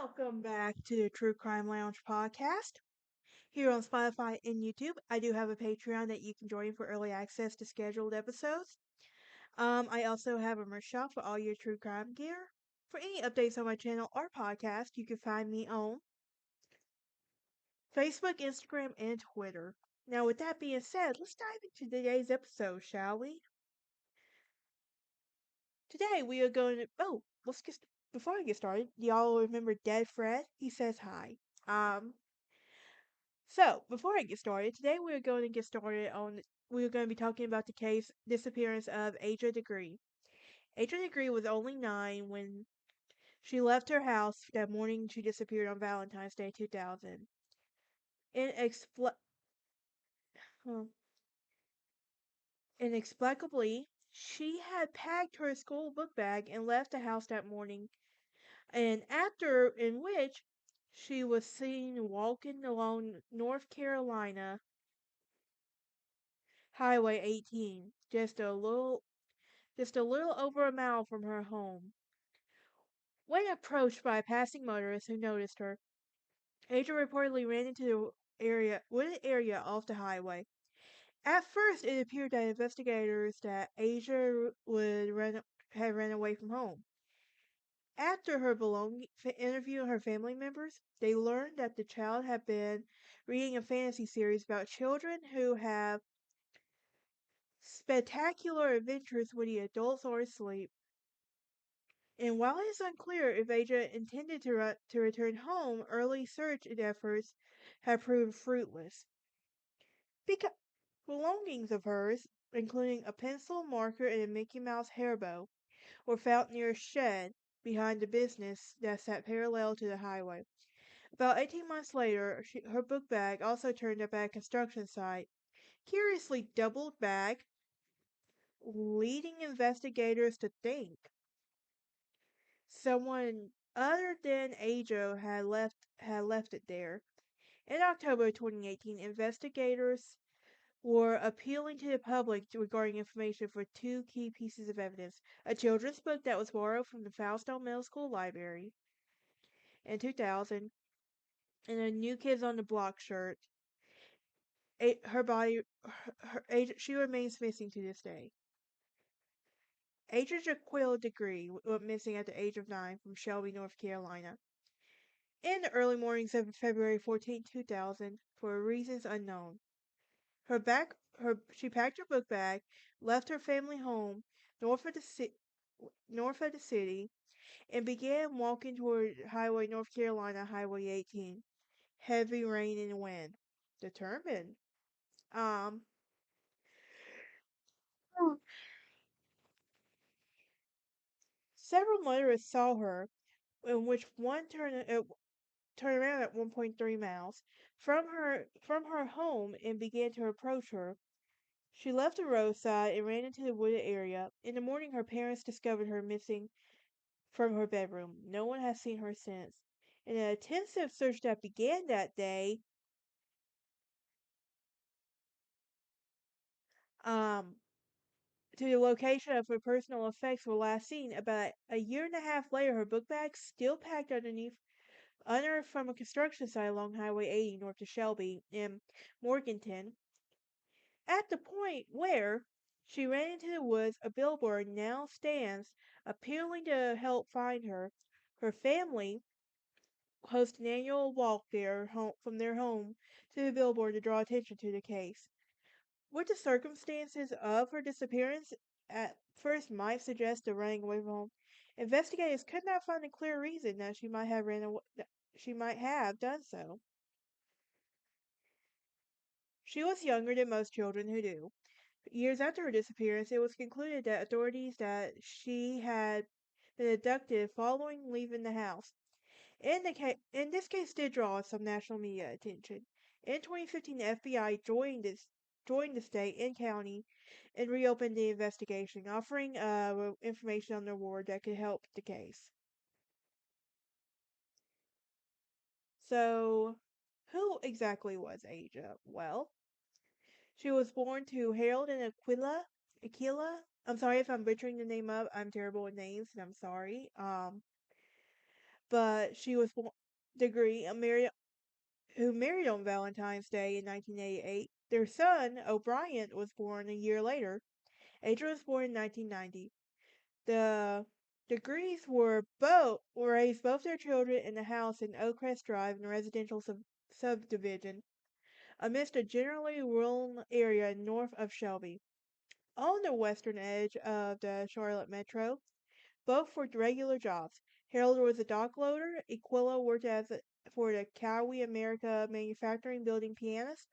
Welcome back to the True Crime Lounge podcast. Here on Spotify and YouTube, I do have a Patreon that you can join for early access to scheduled episodes. I also have a merch shop for all your true crime gear. For any updates on my channel or podcast, you can find me on Facebook, Instagram, and Twitter. Now, with that being said, let's dive into today's episode, shall we? Today we are going to. Let's get. Before I get started, do y'all remember Dead Fred? He says hi. Um, before I get started, today we're going to get started on. We're going to be talking about the case disappearance of Asha Degree. Asha Degree was only 9 when she left her house that morning she disappeared on Valentine's Day 2000. Inexpl- huh. Inexplicably, she had packed her school book bag and left the house that morning, and after in which she was seen walking along North Carolina Highway 18, just a little over a mile from her home. When approached by a passing motorist who noticed her, Adrian reportedly ran into the wooded area off the highway. At first, it appeared to investigators that Asia had run away from home. After interviewing her family members, they learned that the child had been reading a fantasy series about children who have spectacular adventures when the adults are asleep. And while it is unclear if Aja intended to return home, early search efforts have proved fruitless. Because belongings of hers, including a pencil, marker, and a Mickey Mouse hairbow, were found near a shed behind the business that sat parallel to the highway. About 18 months later, her book bag also turned up at a construction site, curiously doubled back, leading investigators to think someone other than Ajo had left it there. In October 2018, investigators were appealing to the public regarding information for two key pieces of evidence: a children's book that was borrowed from the Foulstone Middle School library in 2000, and a New Kids on the Block shirt. Her body, she remains missing to this day. Adrian Jaquil Degree went missing at the age of 9 from Shelby, North Carolina, in the early mornings of February 14, 2000, for reasons unknown. She packed her book bag, left her family home north of the city, and began walking toward North Carolina Highway 18. Heavy rain and wind. Determined. Um, Several motorists saw her, in which one turned around at 1.3 miles from her home and began to approach her. She left the roadside and ran into the wooded area. In the morning, her parents discovered her missing from her bedroom. No one has seen her since. In an intensive search that began that day, um, to the location of her personal effects were last seen. About a year and a half later, her book bag, still packed unearthed from a construction site along Highway 80 north of Shelby in Morganton, at the point where she ran into the woods. A billboard now stands, appealing to help find her. Her family host an annual walk from their home to the billboard to draw attention to the case. What the circumstances of her disappearance at first might suggest a running away from home, investigators could not find a clear reason that she might have done so. She was younger than most children who do. Years after her disappearance, it was concluded that authorities that she had been abducted following leaving the house. In this case did draw some national media attention. In 2015, the FBI joined the state and county and reopened the investigation, offering information on the reward that could help the case. So, who exactly was Aja? Well, she was born to Harold and Aquila. I'm sorry if I'm butchering the name up. I'm terrible with names, and I'm sorry. but she was Degree, who married on Valentine's Day in 1988. Their son, O'Brien, was born a year later. Adrian was born in 1990. The Degrees raised both their children in a house in Oakcrest Drive in a residential subdivision amidst a generally rural area north of Shelby. On the western edge of the Charlotte metro, both worked regular jobs. Harold was a dock loader. Aquila worked for the Cowie America manufacturing building pianos.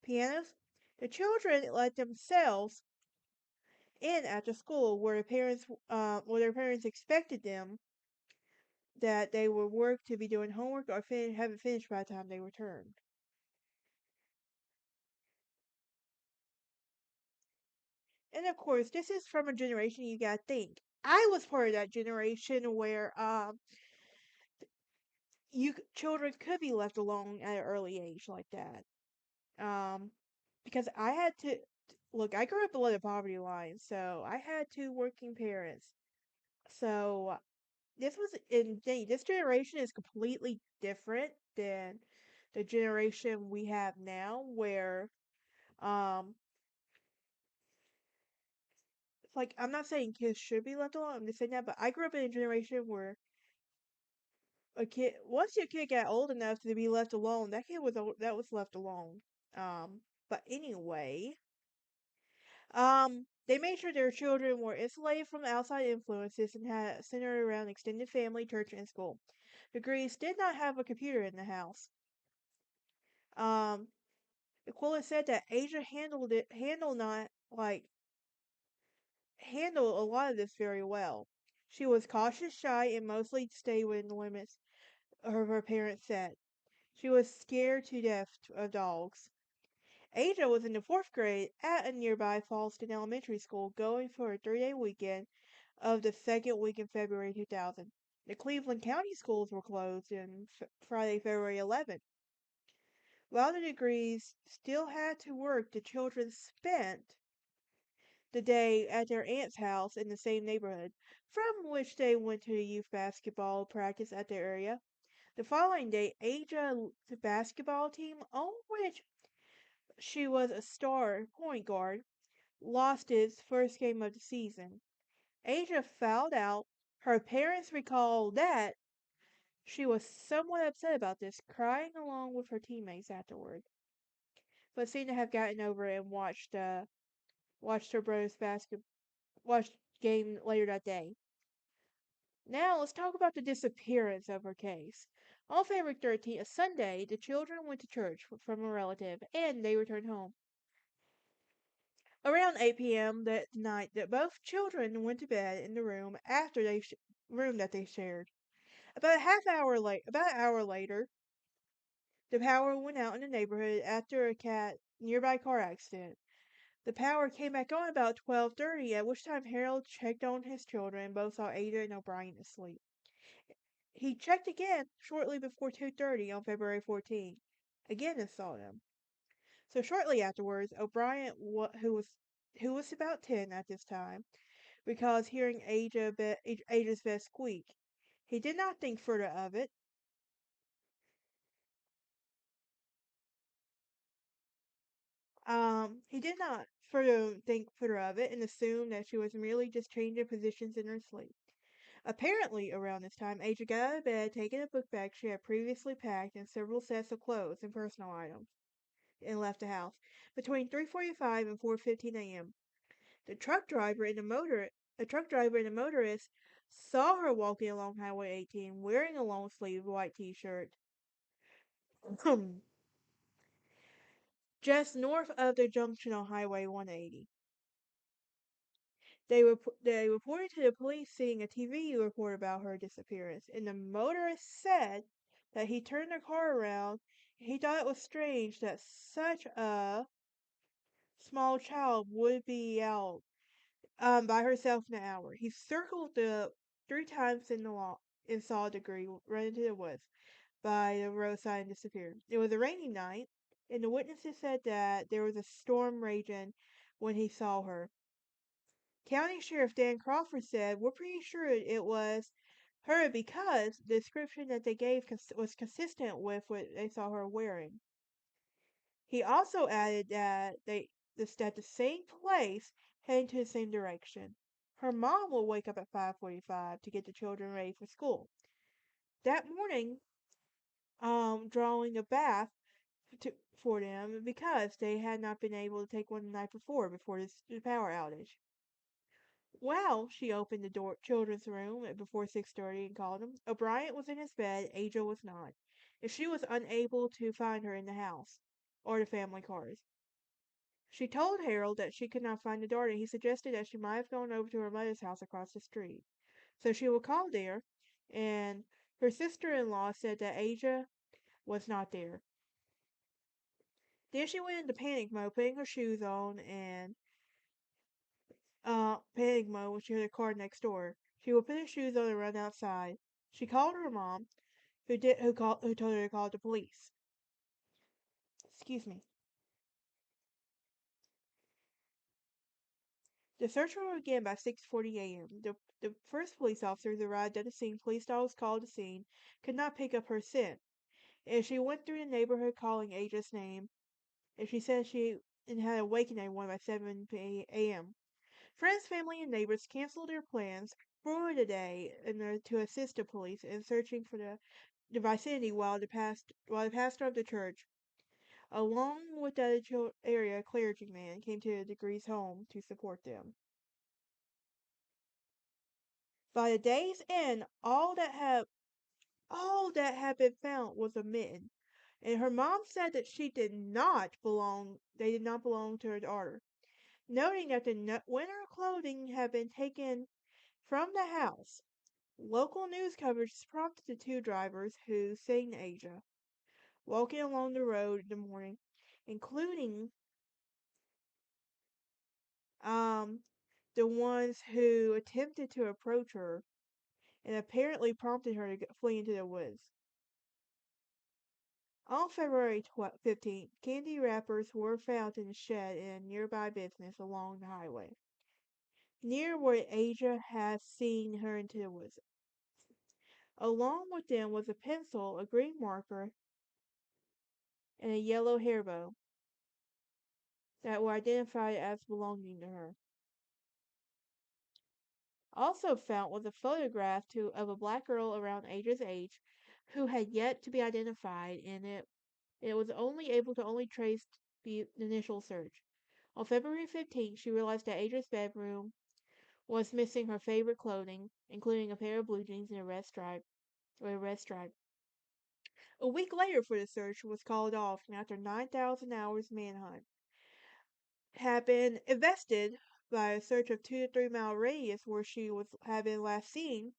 The children let themselves in after school, where their parents expected them that they would work to be doing homework or have it finished by the time they returned. And of course, this is from a generation you gotta think. I was part of that generation where children could be left alone at an early age like that. Um, because I had to look. I grew up below the poverty line, so I had two working parents. So this generation is completely different than the generation we have now, where um, it's like I'm not saying kids should be left alone. I'm just saying that, but I grew up in a generation where once your kid got old enough to be left alone, that was left alone. But anyway, they made sure their children were insulated from outside influences and had centered around extended family, church, and school. Degrees did not have a computer in the house. Um, Aquila said that Asia handled a lot of this very well. She was cautious, shy, and mostly stayed within the limits her parents set. She was scared to death of dogs. Asia was in the fourth grade at a nearby Fallston Elementary School, going for a 3-day weekend of the second week in February 2000. The Cleveland County schools were closed on Friday, February 11th. While the Degrees still had to work, the children spent the day at their aunt's house in the same neighborhood, from which they went to the youth basketball practice at their area. The following day, Asia's basketball team, on which she was a star point guard, lost its first game of the season. Asia fouled out. Her parents recalled that she was somewhat upset about this, crying along with her teammates afterward, but seemed to have gotten over it and watched her brother's watched game later that day. Now let's talk about the disappearance of her case. On February 13th, a Sunday, the children went to church from a relative, and they returned home. Around 8 p.m. that night, that both children went to bed in the room that they shared. About an hour later, the power went out in the neighborhood after a nearby car accident. The power came back on about 12:30, at which time Harold checked on his children and both saw Ada and O'Brien asleep. He checked again shortly before 2:30 on February 14th, again and saw them. So shortly afterwards, O'Brien, who was about 10 at this time, recalls hearing Ada's bed squeak. He did not think further of it. He did not further think further of it and assumed that she was merely just changing positions in her sleep. Apparently, around this time, Aja got out of bed, taking a book bag she had previously packed and several sets of clothes and personal items, and left the house. Between 3:45 and 4:15 a.m., the truck driver and the motorist saw her walking along Highway 18 wearing a long-sleeved white t-shirt just north of the junction on Highway 180. They reported to the police seeing a TV report about her disappearance, and the motorist said that he turned the car around. He thought it was strange that such a small child would be out by herself in an hour. He circled the 3 times in the law and saw Degree run into the woods by the roadside and disappear. It was a rainy night, and the witnesses said that there was a storm raging when he saw her. County Sheriff Dan Crawford said, "We're pretty sure it was her because the description that they gave was consistent with what they saw her wearing. He also added that they this at the same place, heading to the same direction. Her mom will wake up at 5:45 to get the children ready for school. That morning, drawing a bath for them because they had not been able to take one the night before the power outage. Well, she opened the door children's room before 6:30 and called him. O'Brien was in his bed, Aja was not, and she was unable to find her in the house or the family cars. She told Harold that she could not find the daughter, and he suggested that she might have gone over to her mother's house across the street. So she would call there, and her sister-in-law said that Aja was not there. Then she went into panic mode, putting her shoes on and panic mode when she heard a car next door. She would put her shoes on and run outside. She called her mom, who told her to call the police. Excuse me. The search will begin by 6:40 a.m. The first police officers arrived at the scene. Police dogs called the scene could not pick up her scent, and she went through the neighborhood calling Aja's name. And she said she had awakened everyone by 7 a.m. Friends, family, and neighbors canceled their plans for the day to assist the police in searching for the vicinity while the pastor of the church, along with the area clergyman, came to the Degrees' home to support them. By the day's end, all that had been found was a mitten, and her mom said that they did not belong to her daughter. Noting that the winter clothing had been taken from the house, local news coverage prompted the two drivers who seen Aja walking along the road in the morning, including um the ones who attempted to approach her and apparently prompted her to flee into the woods. On February 15th, candy wrappers were found in a shed in a nearby business along the highway, near where Aja had seen her into the woods. Along with them was a pencil, a green marker, and a yellow hairbow that were identified as belonging to her. Also found was a photograph of a black girl around Aja's age who had yet to be identified, and it was able to only trace the initial search. On February 15th, she realized that Aja's bedroom was missing her favorite clothing, including a pair of blue jeans and a red stripe. A week later, for the search was called off, and after 9,000 hours manhunt had been invested by a search of 2 to 3 mile radius where she had been last seen.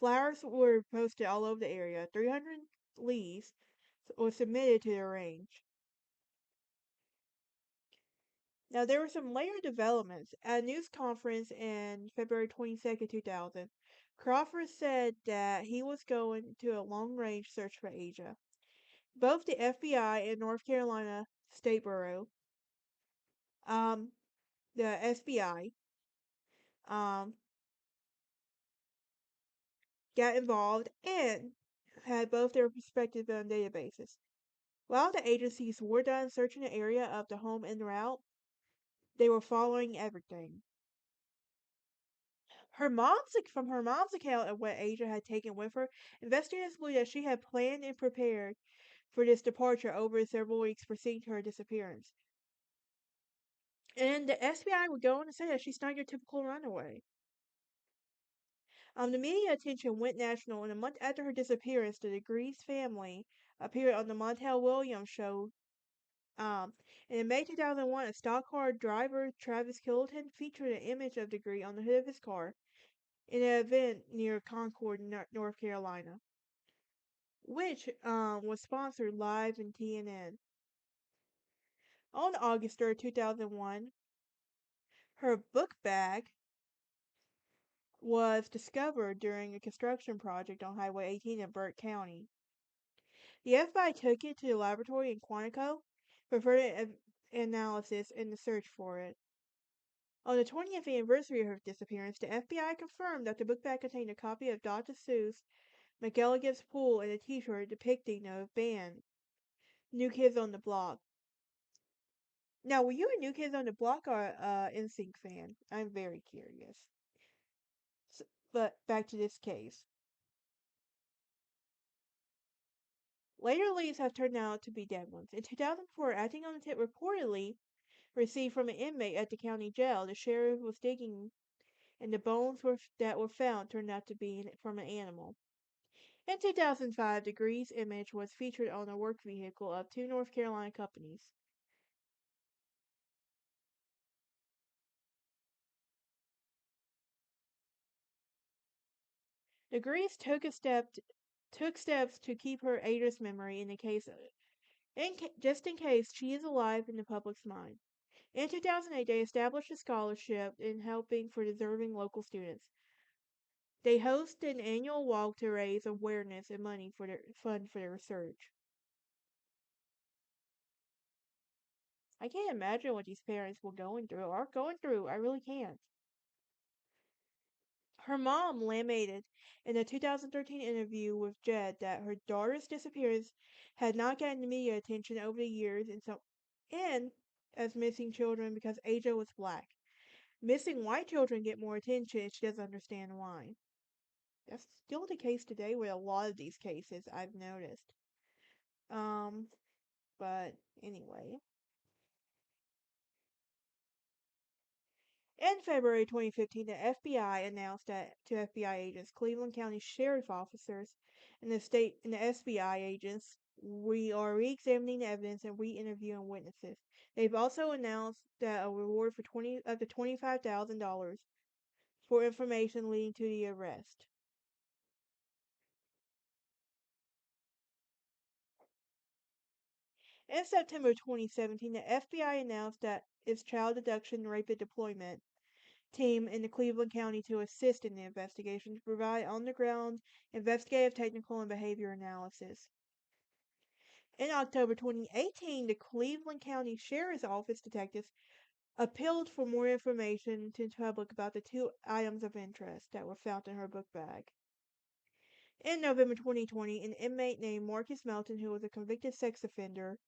Flowers were posted all over the area. 300 leads were submitted to the range. Now, there were some later developments. At a news conference in February 22nd, 2000, Crawford said that he was going to a long range search for Aja. Both the FBI and North Carolina State Bureau, um, the SBI, um, got involved and had both their perspectives on databases. While the agencies were done searching the area of the home en route, they were following everything. From her mom's account of what Aja had taken with her, investigators believe that she had planned and prepared for this departure over several weeks preceding her disappearance. And the FBI would go on to say that she's not your typical runaway. The media attention went national, and a month after her disappearance, the Degrees family appeared on the Montel Williams show. And in May 2001, a stock car driver, Travis Kilton, featured an image of Degree on the hood of his car in an event near Concord, North Carolina, which was sponsored live in TNN. On August 3rd, 2001, her book bag was discovered during a construction project on Highway 18 in Burke County. The FBI took it to the laboratory in Quantico for further analysis and the search for it. On the 20th anniversary of her disappearance, the FBI confirmed that the book bag contained a copy of Dr. Seuss McElligot's Pool and a t-shirt depicting the band New Kids on the Block. Now, were you a New Kids on the Block or a NSYNC fan? I'm very curious. S but back to this case. Later leads have turned out to be dead ones. In 2004, acting on a tip reportedly received from an inmate at the county jail, the sheriff was digging, and the that were found turned out to be from an animal. In 2005, Degree's image was featured on a work vehicle of two North Carolina companies. Degrees took steps to keep her Ada's memory in the case just in case she is alive in the public's mind. In 2008, they established a scholarship in helping for deserving local students. They host an annual walk to raise awareness and money for their fund for their research. I can't imagine what these parents were going through or are going through. I really can't. Her mom lamented in a 2013 interview with Jed that her daughter's disappearance had not gotten media attention over the years and as missing children because Asia was black. Missing white children get more attention and she doesn't understand why. That's still the case today with a lot of these cases I've noticed. Um, but anyway. In February 2015, the FBI announced that to FBI agents, Cleveland County Sheriff officers, and the SBI agents, we are re-examining the evidence and re-interviewing witnesses. They've also announced that a reward for up to $25,000 for information leading to the arrest. In September 2017, the FBI announced that its child abduction rapid deployment team in the Cleveland County to assist in the investigation to provide on-the-ground investigative, technical, and behavior analysis. In October 2018, the Cleveland County Sheriff's Office detectives appealed for more information to the public about the two items of interest that were found in her book bag. In November 2020, an inmate named Marcus Melton, who was a convicted sex offender,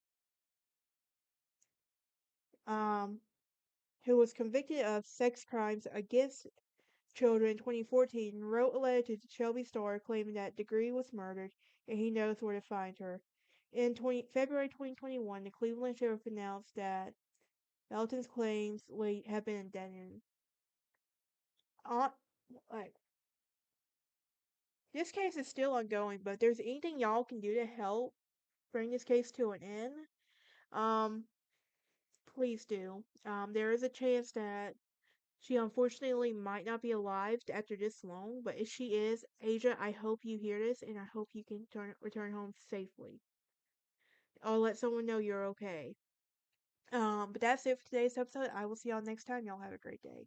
um, who was convicted of sex crimes against children in 2014, wrote a letter to the Shelby Star claiming that Degree was murdered and he knows where to find her. In February 2021, the Cleveland Sheriff announced that Melton's claims have been abandoned. Uh, like, this case is still ongoing, but if there's anything y'all can do to help bring this case to an end, um, please do. There is a chance that she unfortunately might not be alive after this long, but if she is, Asia, I hope you hear this and I hope you can return home safely. I'll let someone know you're okay. But that's it for today's episode. I will see y'all next time. Y'all have a great day.